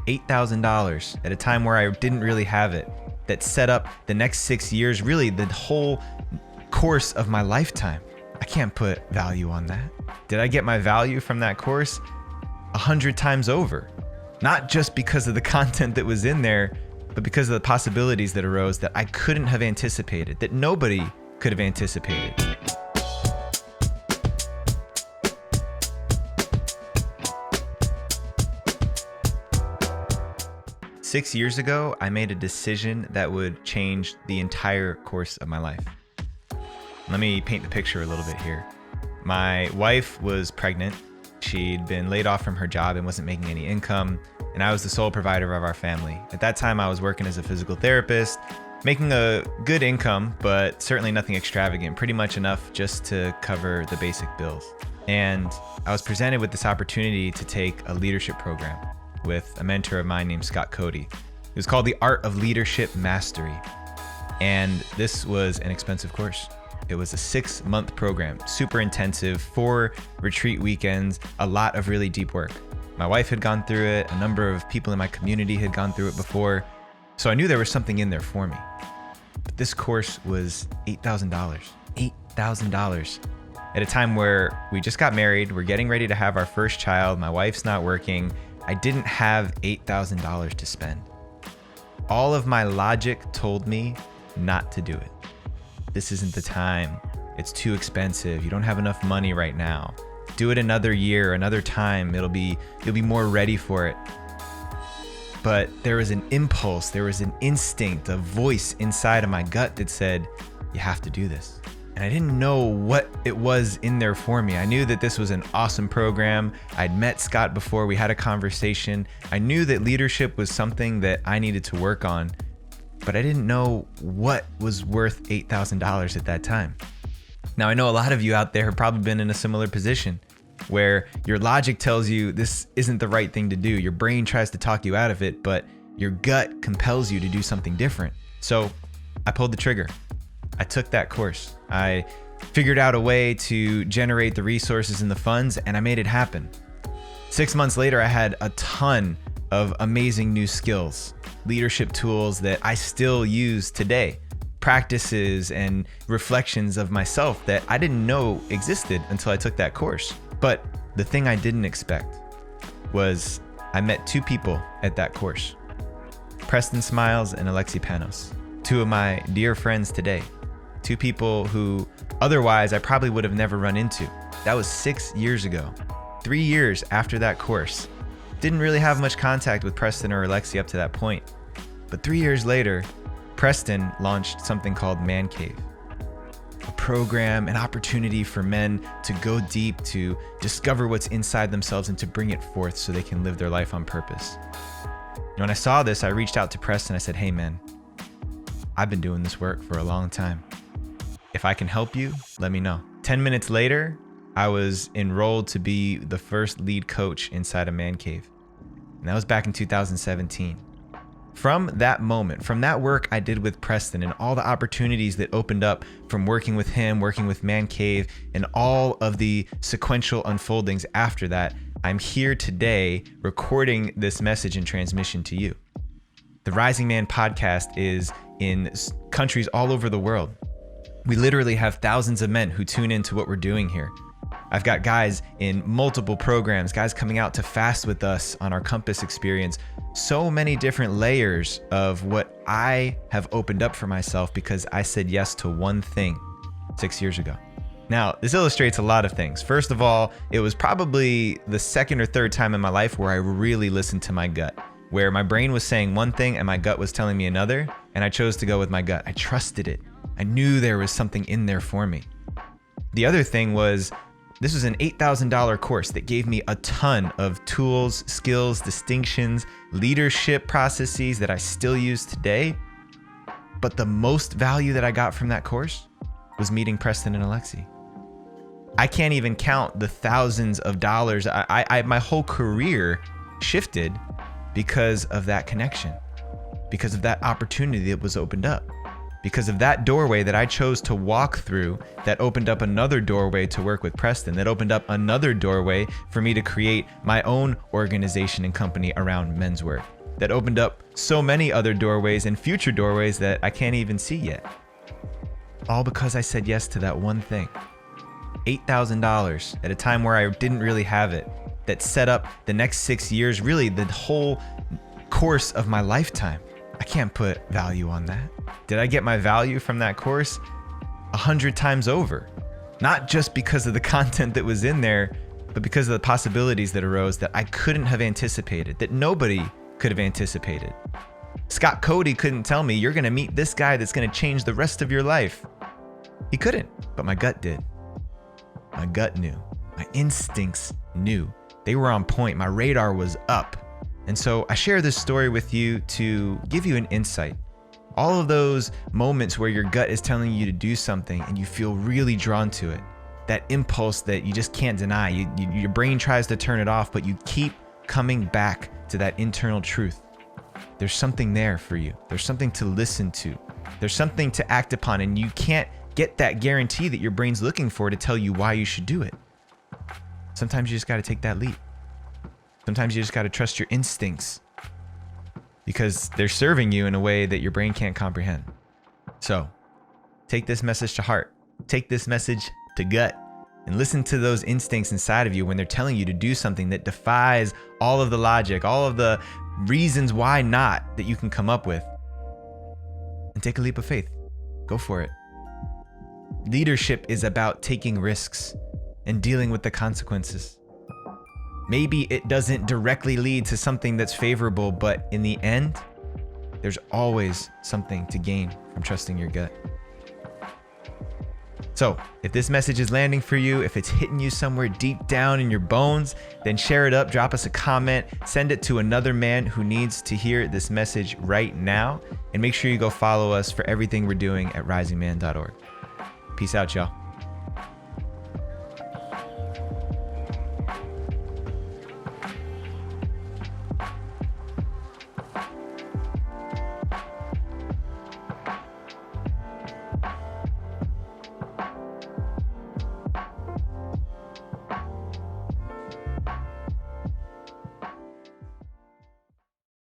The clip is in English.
$8,000 at a time where I didn't really have it, that set up the next 6 years, really the whole course of my lifetime. I can't put value on that. Did I get my value from that course? 100 times over. Not just because of the content that was in there, but because of the possibilities that arose that I couldn't have anticipated, that nobody could have anticipated. Six years ago, I made a decision that would change the entire course of my life. Let me paint the picture a little bit here. My wife was pregnant. She'd been laid off from her job and wasn't making any income, and I was the sole provider of our family. At that time, I was working as a physical therapist, making a good income, but certainly nothing extravagant, pretty much enough just to cover the basic bills. And I was presented with this opportunity to take a leadership program with a mentor of mine named Scott Cody. It was called The Art of Leadership Mastery. And this was an expensive course. It was a 6-month program, super intensive, 4 retreat weekends, a lot of really deep work. My wife had gone through it. A number of people in my community had gone through it before. So I knew there was something in there for me. But this course was $8,000. $8,000. At a time where we just got married, we're getting ready to have our first child, my wife's not working, I didn't have $8,000 to spend. All of my logic told me not to do it. This isn't the time. It's too expensive. You don't have enough money right now. Do it another year, another time. You'll be more ready for it. But there was an impulse, there was an instinct, a voice inside of my gut that said, you have to do this. And I didn't know what it was in there for me. I knew that this was an awesome program. I'd met Scott before, we had a conversation. I knew that leadership was something that I needed to work on, but I didn't know what was worth $8,000 at that time. Now, I know a lot of you out there have probably been in a similar position where your logic tells you this isn't the right thing to do. Your brain tries to talk you out of it, but your gut compels you to do something different. So I pulled the trigger. I took that course. I figured out a way to generate the resources and the funds, and I made it happen. 6 months later, I had a ton of amazing new skills, leadership tools that I still use today, practices and reflections of myself that I didn't know existed until I took that course. But the thing I didn't expect was I met 2 people at that course, Preston Smiles and Alexi Panos, 2 of my dear friends today. 2 people who otherwise I probably would have never run into. That was 6 years ago. 3 years after that course. Didn't really have much contact with Preston or Alexi up to that point. But 3 years later, Preston launched something called Man Cave. A program, an opportunity for men to go deep, to discover what's inside themselves and to bring it forth so they can live their life on purpose. And when I saw this, I reached out to Preston. I said, hey man, I've been doing this work for a long time. If I can help you, let me know. 10 minutes later, I was enrolled to be the first lead coach inside a Man Cave. And that was back in 2017. From that moment, from that work I did with Preston and all the opportunities that opened up from working with him, working with Man Cave, and all of the sequential unfoldings after that, I'm here today recording this message and transmission to you. The Rising Man podcast is in countries all over the world. We literally have thousands of men who tune into what we're doing here. I've got guys in multiple programs, guys coming out to fast with us on our Compass experience. So many different layers of what I have opened up for myself because I said yes to one thing 6 years ago. Now, this illustrates a lot of things. First of all, it was probably the second or third time in my life where I really listened to my gut, where my brain was saying one thing and my gut was telling me another, and I chose to go with my gut. I trusted it. I knew there was something in there for me. The other thing was, this was an $8,000 course that gave me a ton of tools, skills, distinctions, leadership processes that I still use today. But the most value that I got from that course was meeting Preston and Alexi. I can't even count the thousands of dollars. My whole career shifted because of that connection, because of that opportunity that was opened up, Because of that doorway that I chose to walk through, that opened up another doorway to work with Preston, that opened up another doorway for me to create my own organization and company around men's work, that opened up so many other doorways and future doorways that I can't even see yet. All because I said yes to that one thing. $8,000 at a time where I didn't really have it, that set up the next 6 years, really the whole course of my lifetime. I can't put value on that. Did I get my value from that course? 100 times over. Not just because of the content that was in there, but because of the possibilities that arose that I couldn't have anticipated, that nobody could have anticipated. Scott Cody couldn't tell me, you're gonna meet this guy that's gonna change the rest of your life. He couldn't, but my gut did. My gut knew. My instincts knew. They were on point. My radar was up. And so I share this story with you to give you an insight. All of those moments where your gut is telling you to do something and you feel really drawn to it, that impulse that you just can't deny. Your brain tries to turn it off, but you keep coming back to that internal truth. There's something there for you. There's something to listen to. There's something to act upon, and you can't get that guarantee that your brain's looking for to tell you why you should do it. Sometimes you just got to take that leap. Sometimes you just got to trust your instincts because they're serving you in a way that your brain can't comprehend. So take this message to heart. Take this message to gut and listen to those instincts inside of you when they're telling you to do something that defies all of the logic, all of the reasons why not that you can come up with. And take a leap of faith. Go for it. Leadership is about taking risks and dealing with the consequences. Maybe it doesn't directly lead to something that's favorable, but in the end, there's always something to gain from trusting your gut. So if this message is landing for you, if it's hitting you somewhere deep down in your bones, then share it up, drop us a comment, send it to another man who needs to hear this message right now, and make sure you go follow us for everything we're doing at risingman.org. Peace out, y'all.